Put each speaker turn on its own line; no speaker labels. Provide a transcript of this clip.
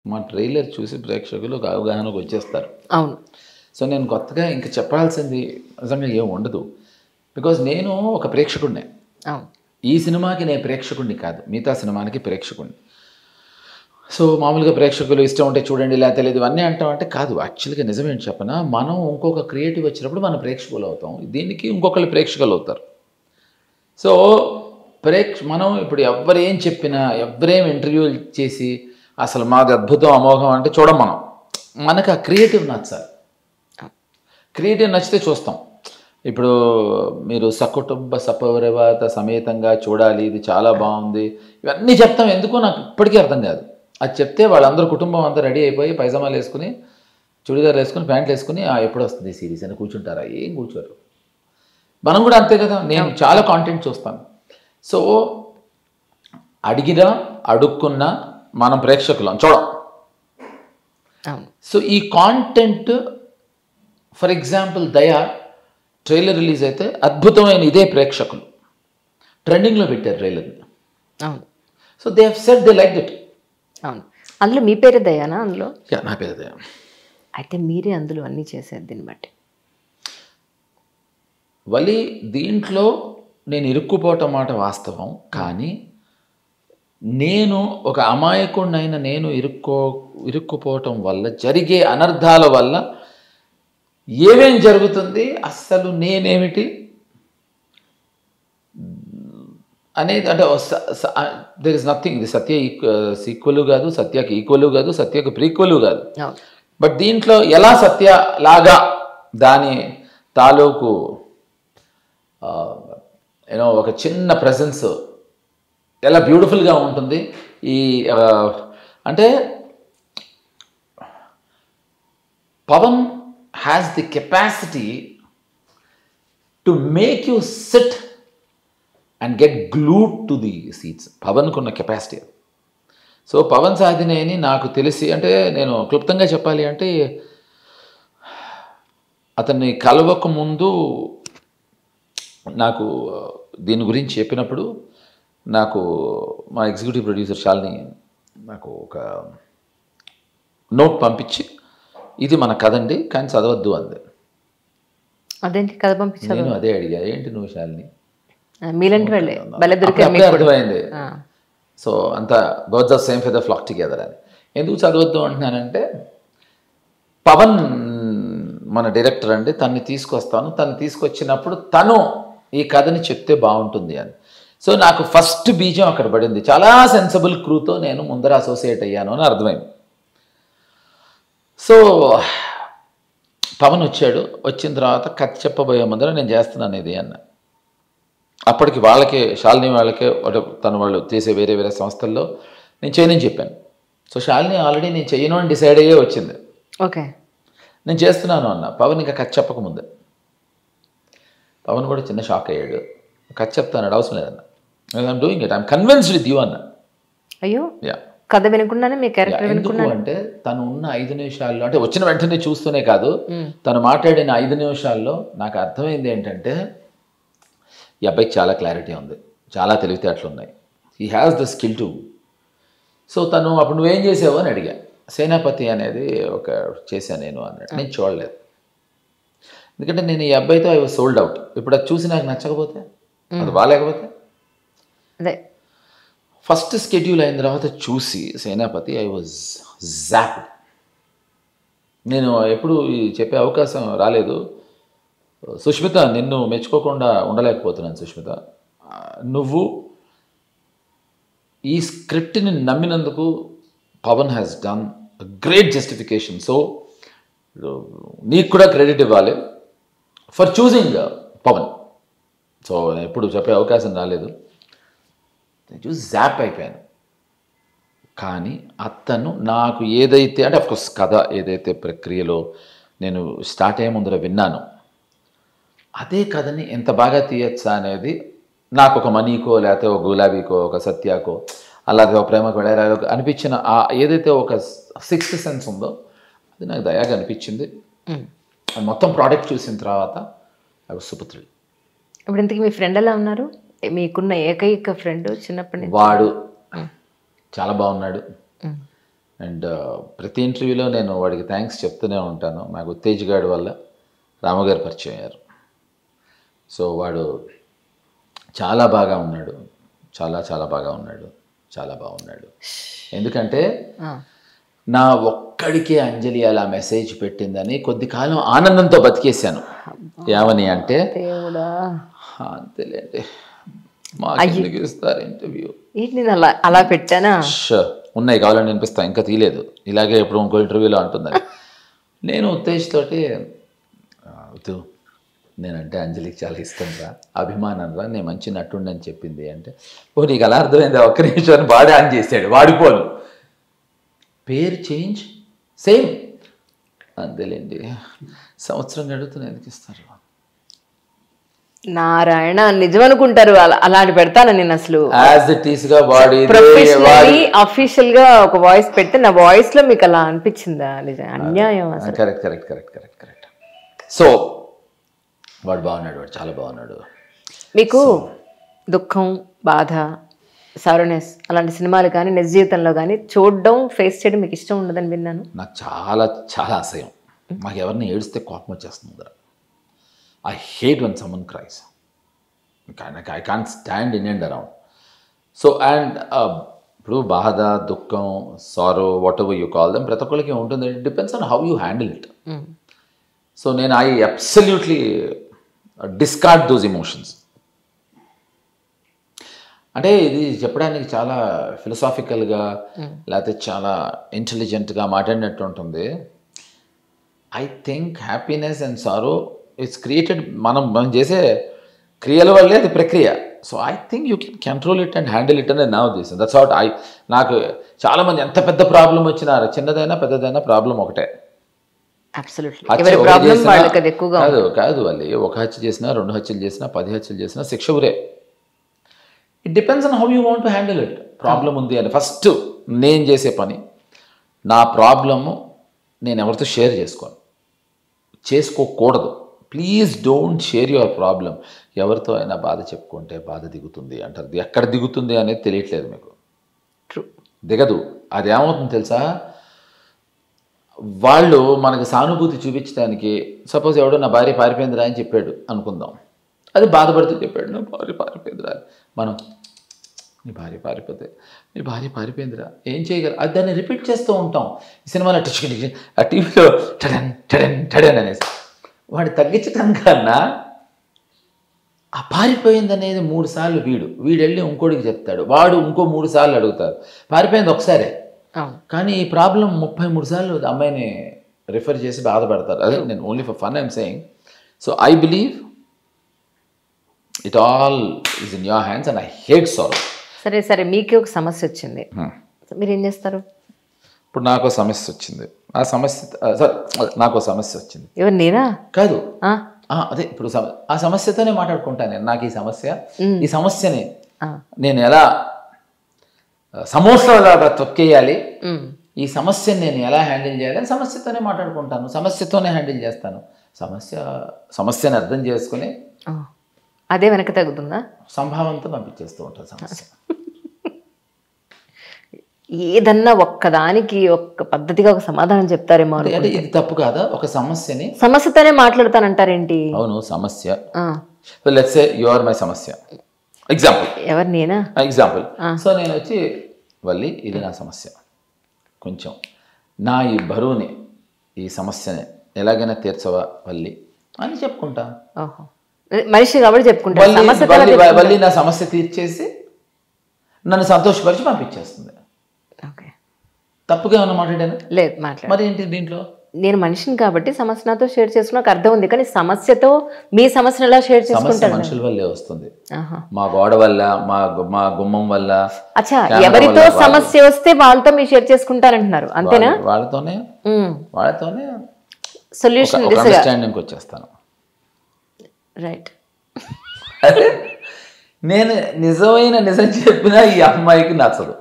మా ట్రైలర్ చూసి ప్రేక్షకులు ఒక అవగాహనకు వచ్చేస్తారు.
అవును.
సో, నేను కొత్తగా ఇంక చెప్పాల్సింది నిజంగా ఏం ఉండదు. బికాజ్ నేను ఒక ప్రేక్షకుడినే.
అవును.
ఈ సినిమాకి నేను ప్రేక్షకుడిని కాదు. మిగతా సినిమాలకి ప్రేక్షకుడిని. సో, మామూలుగా ప్రేక్షకులు ఇష్టం ఉంటే చూడండి లేతే లేదు ఇవన్నీ అంటామంటే కాదు. యాక్చువల్‌గా నిజమేంటి చెప్పనా? మనం ఇంకొక క్రియేటివ్ వచ్చినప్పుడు మనం ప్రేక్షకులవుతాం. దీనికి ఇంకొకళ్ళు ప్రేక్షకులవుతారు. సో, మనం ఇప్పుడు ఎవ్వరేం చెప్పినా, ఎవ్వరేం ఇంటర్వ్యూలు చేసి అసలు మాది అద్భుతం, అమోఘం అంటే చూడం మనం. మనకు ఆ క్రియేటివ్ నచ్చాలి. క్రియేటివ్ నచ్చితే చూస్తాం. ఇప్పుడు మీరు సకుటుంబ సపరివార సమేతంగా చూడాలి, ఇది చాలా బాగుంది, ఇవన్నీ చెప్తాం. ఎందుకో నాకు ఇప్పటికీ అర్థం కాదు. అది చెప్తే వాళ్ళందరూ కుటుంబం అంతా రెడీ అయిపోయి పైజామాలు వేసుకుని, చుడిదార్లు వేసుకుని, ప్యాంట్లు వేసుకుని ఎప్పుడు వస్తుంది సిరీస్ అని కూర్చుంటారా? ఏం కూర్చోరు. మనం కూడా అంతే కదా. నేను చాలా కాంటెంట్ చూస్తాను. సో, అడిగినా అడుక్కున్నా మనం ప్రేక్షకులం చూడం. సో, ఈ కాంటెంట్ ఫర్ ఎగ్జాంపుల్ దయా ట్రైలర్ రిలీజ్ అయితే అద్భుతమైన ఇదే ప్రేక్షకులు ట్రెండింగ్లో పెట్టారు ట్రైలర్ని.
అవును.
So they have said they like it.
అవును. అందులో మీ పేరు దయానా? అందులో
నా పేరు దయా.
అయితే మీరే అందులో అన్నీ చేసేది దీన్ని బట్టి.
వలి దీంట్లో నేను ఇరుక్కుపోవటం మాట వాస్తవం. కానీ నేను ఒక అమాయకుడినైన నేను ఇరుక్కుపోవటం వల్ల జరిగే అనర్థాల వల్ల ఏమేం జరుగుతుంది, అస్సలు నేనేమిటి అనేది అంటే దెర్ ఇస్ నథింగ్. ఇది సత్య సీక్వెల్ కాదు, సత్యకి ఈక్వల్ కాదు, సత్యకి ప్రీక్వెల్ కాదు. బట్ దీంట్లో ఎలా సత్య లాగా దాని తాలూకు యూనో ఒక చిన్న ప్రెజెన్స్ ఎలా బ్యూటిఫుల్గా ఉంటుంది. ఈ అంటే Pawan has the capacity to make you sit and get glued to the seats. పవన్కు ఉన్న కెపాసిటీ. సో పవన్ సాధినేని నాకు తెలిసి అంటే నేను క్లుప్తంగా చెప్పాలి అంటే అతన్ని కలవక ముందు నాకు దీని గురించి చెప్పినప్పుడు నాకు మా ఎగ్జిక్యూటివ్ ప్రొడ్యూసర్ శాలిని నాకు ఒక నోట్ పంపించి ఇది మన కథ అండి కానీ చదవద్దు అంది.
అదేంటి కథ పంపించారు?
నేను అదే అడిగా, ఏంటి నువ్వు శాలిని
మీలాంటి వాళ్ళే
అర్థమైంది. సో అంత birds of same feather flock together అని. ఎందుకు చదవద్దు అంటున్నానంటే పవన్ మన డైరెక్టర్ అండి, తన్ని తీసుకొస్తాను, తను తీసుకొచ్చినప్పుడు తను ఈ కథని చెప్తే బాగుంటుంది అని. సో నాకు ఫస్ట్ బీజం అక్కడ పడింది. చాలా సెన్సిబుల్ క్రూతో నేను ముందర అసోసియేట్ అయ్యాను అని అర్థమైంది. సో పవన్ వచ్చాడు. వచ్చిన తర్వాత కథ చెప్పబోయే ముందర నేను చేస్తున్నాను ఇది అన్న. అప్పటికి వాళ్ళకే శాలిని వాళ్ళకే తను వాళ్ళు చేసే వేరే వేరే సంస్థల్లో నేను చేయనని చెప్పాను. సో శాలిని ఆల్రెడీ నేను చేయను అని డిసైడ్ అయ్యే వచ్చింది.
ఓకే
నేను చేస్తున్నాను అన్న. పవన్ ఇంకా కథ చెప్పకముందే పవన్ కూడా చిన్న షాక్ అయ్యాడు. కథ చెప్తాను అవసరం లేదన్న. I'm doing it, I'm convinced with you అన్న.
అయ్యో
యా
కథ వినకుండానే మీ క్యారెక్టర్
ఎందుకు అంటే తను ఉన్న 5 నిమిషాల్లో అంటే వచ్చిన వెంటనే చూస్తూనే కాదు, తను మాట్లాడిన 5 నిమిషాల్లో నాకు అర్థమైంది ఏంటంటే ఈ అబ్బాయికి చాలా క్లారిటీ ఉంది, చాలా తెలివితేటలు ఉన్నాయి, he has the skill to. So తను అప్పుడు నువ్వేం చేసావు అని అడిగా. సేనాపతి అనేది ఒక చేశాను నేను అన్నాడు. నేను చూడలేదు, ఎందుకంటే నేను ఈ అబ్బాయితో ఐ వాజ్ సోల్డ్ అవుట్. ఇప్పుడు అది చూసి నాకు నచ్చకపోతే, అది బాగాలేకపోతే
అదే
ఫస్ట్ స్కెడ్యూల్ అయిన తర్వాత చూసి సేనాపతి ఐ వాజ్ జాప్డ్. నేను ఎప్పుడు చెప్పే అవకాశం రాలేదు. సుష్మిత, నిన్ను మెచ్చుకోకుండా ఉండలేకపోతున్నాను సుష్మిత. నువ్వు ఈ స్క్రిప్ట్ని నమ్మినందుకు Pawan has done great justification. So నీకు కూడా క్రెడిట్ ఇవ్వాలి ఫర్ చూసింగ్ పవన్. సో ఎప్పుడు చెప్పే అవకాశం రాలేదు, చూసి జాప్ అయిపోయాను. కానీ అతను నాకు ఏదైతే అంటే అఫ్కోర్స్ కథ ఏదైతే ప్రక్రియలో నేను స్టార్ట్ అయ్యే ముందర విన్నాను, అదే కథని ఎంత బాగా తీయచ్చా అనేది నాకు ఒక మనీకో లేకపోతే ఒక గులాబీకో ఒక సత్యాకో అలాగే ఒక ప్రేమకు వెళ్ళారో అనిపించిన ఏదైతే ఒక సిక్స్త్ సెన్స్ ఉందో అది నాకు దయాగా అనిపించింది. మొత్తం ప్రోడక్ట్ చూసిన తర్వాత ఐ వాజ్ సూపర్ థ్రిల్.
ఇప్పుడు ఇంతకీ మీ ఫ్రెండ్ ఎలా ఉన్నారు? మీకున్న ఏకైక ఫ్రెండ్ చిన్నప్పటి నుంచి
వాడు చాలా బాగున్నాడు. అండ్ ప్రతి ఇంటర్వ్యూలో నేను వాడికి థ్యాంక్స్ చెప్తూనే ఉంటాను. నాకు తేజ్ గారి వల్ల రామగారు పరిచయం అయ్యారు. సో వాడు చాలా బాగా ఉన్నాడు, చాలా బాగా ఉన్నాడు, చాలా బాగున్నాడు. ఎందుకంటే నా ఒక్కడికే అంజలి అలా మెసేజ్ పెట్టిందని కొద్ది కాలం ఆనందంతో బతికేశాను. ఏమని అంటే అంతేలేండి, మాకు ఇస్తారు ఇంటర్వ్యూ.
నేను అలా పెట్టానా?
ఉన్నాయి, కావాలని వినిపిస్తాను, ఇంకా తీయలేదు. ఇలాగే ఇప్పుడు ఇంకో ఇంటర్వ్యూలో అంటుందని. నేను ఉత్తేజ్ తోటి నేనంటే అంజలికి చాలా ఇష్టం రా, అభిమానం రా, నేను మంచి నటుండని చెప్పింది అంటే, ఓ నీకు అలా అర్థమైంది, ఒక్క నిమిషాన్ని బాగా ఆన్ చేశాడు. వాడిపోను, పేరు చేంజ్ సేమ్, అంతేలేండి, సంవత్సరం గడుగుతున్నా ఎందుకు ఇస్తారు?
నారాయణ, నిజం అనుకుంటారు అలాంటి పెడతాను నేను. అసలు
యాజ్ ఇట్ ఈస్ గా బాడీ
అఫీషియల్ గా ఒక వాయిస్ పెడితే నా వాయిస్ లో మీకు అలా అనిపించిందా? నిజం అన్యాయం.
కరెక్ట్. సో వాడు బాగున్నాడు, వాడు చాలా బాగున్నాడు.
మీకు దుఃఖం, బాధ, సారోనెస్ అలాంటి సినిమాలు కానీ నిజ జీవితంలో కానీ చూడడం, ఫేస్ చేయడం మీకు ఇష్టం ఉండదని విన్నాను.
నాకు చాలా అసహ్యం. మాకు ఎవరిని ఏడిస్తే కోపం వచ్చేస్తుంది. I hate when someone cries. I can't stand in and around. So and ఇప్పుడు బాధ, దుఃఖం, sorrow, whatever you call them, ప్రతి ఒక్కరికి ఉంటుంది. It depends on how you handle it. So నేను I absolutely discard those emotions. అంటే ఇది చెప్పడానికి చాలా ఫిలసాఫికల్గా లేకపోతే చాలా ఇంటెలిజెంట్గా మాట్లాడినట్టు ఉంటుంది. I think happiness and sorrow it's created మనం చేసే క్రియల వల్లే అది ప్రక్రియ. So I think you can control it and handle it అని నా ఉద్దేశం. దట్స్ వాట్ నాకు చాలామంది ఎంత పెద్ద ప్రాబ్లం వచ్చినా, చిన్నదైనా పెద్దదైనా ప్రాబ్లం ఒకటే. కాదు వాళ్ళు ఒక హత్య చేసినా, 2 హత్యలు చేసినా, 10 హత్యలు చేసినా శిక్ష ఊరే. It depends on how you want to handle it. Problem ఉంది అని ఫస్ట్ నేను చేసే పని, నా ప్రాబ్లము నేను ఎవరితో షేర్ చేసుకోకూడదు. Please don't share your problem. ఎవరితో అయినా బాధ చెప్పుకుంటే బాధ దిగుతుంది అంటారు. ఎక్కడ దిగుతుంది అనేది తెలియట్లేదు మీకు. దిగదు. అది ఏమవుతుంది తెలుసా, వాళ్ళు మనకు సానుభూతి చూపించడానికి, సపోజ్ ఎవడో నా భార్య పారిపోయిందిరా అని చెప్పాడు అనుకుందాం, అది బాధపడుతూ చెప్పాడు నా భార్య పారిపోయిందిరా. మనం నీ భార్య పారిపోయిందిరా ఏం చేయగలరు, అది దాన్ని రిపీట్ చేస్తూ ఉంటాం. ఈ సినిమాలో ఆ టీవీలో టడన్ అనేసి వాడు తగ్గించటం కన్నా ఆ పారిపోయింది అనేది 3 సార్లు వీడు వెళ్ళి ఇంకోటికి చెప్తాడు, వాడు ఇంకో 3 సార్లు అడుగుతారు. పారిపోయింది ఒకసారే, కానీ ఈ ప్రాబ్లం 33 సార్లు అమ్మాయిని రిఫర్ చేసి బాధపడతారు. అదే నేను only for fun I'm saying. So I believe it all is in your hands and I hate sorrow.
సరే మీకే ఒక సమస్య వచ్చింది, మీరు ఏం చేస్తారు?
ఇప్పుడు నాకు సమస్య వచ్చింది, నాకు సమస్య వచ్చింది.
ఎవరు నేనా?
కాదు, అదే ఇప్పుడు ఆ సమస్యతోనే మాట్లాడుకుంటాను నేను. నాకు ఈ సమస్యని నేను ఎలా సమోసాలాగా తొక్కేయాలి, ఈ సమస్యని నేను ఎలా హ్యాండిల్ చేయాలి, సమస్యతోనే మాట్లాడుకుంటాను, సమస్యతోనే హ్యాండిల్ చేస్తాను. సమస్యని అర్థం చేసుకుని
అదే వెనక తగ్గుతుందా,
సంభావంతో పంపించేస్తూ ఉంటాను సమస్య.
ఏదన్నా ఒక్కదానికి ఒక్క పద్ధతిగా ఒక సమాధానం చెప్తారేమో.
అంటే ఇది తప్పు కాదా? ఒక
సమస్యతోనే మాట్లాడతానంటారేంటి?
అవును, సమస్య. Let's say you are my సమస్య. ఎగ్జాంపుల్.
ఎవరు నేనా?
ఎగ్జాంపుల్. సో నేను వచ్చి వల్లి, ఇది నా సమస్య, కొంచెం నా ఈ బరువుని, ఈ సమస్యని ఎలాగైనా తీర్చవా వల్లి అని చెప్పుకుంటా.
మనిషి కాబట్టి చెప్పుకుంటా.
వల్లి నా సమస్య తీర్చేసి నన్ను సంతోషపరిచి పంపించేస్తుంది. తప్పుగా ఏమన్నా మాట్లాడాను?
లేదు, మాట్లాడు.
మరి ఏంటి దీంట్లో?
నేను మనిషిని కాబట్టి సమస్య నాతో షేర్ చేసుకున్న అర్థం ఉంది, కానీ సమస్యతో మీ సమస్యను ఎలా షేర్ చేసుకుంటారు?
మనుషుల వల్లే వస్తుంది, మా గోడ వల్ల, మా గుమ్మం వల్ల.
అచ్చా, ఎవరితో సమస్య వస్తే వాళ్ళతో మీరు షేర్ చేసుకుంటారంటున్నారు, అంతేనా?
వాళ్ళతోనే
సొల్యూషన్
అండర్స్టాండింగ్ వచ్చేస్తాను.
రైట్.
నేను నిజం చెప్పినా ఈ అమ్మాయికి నచ్చదు.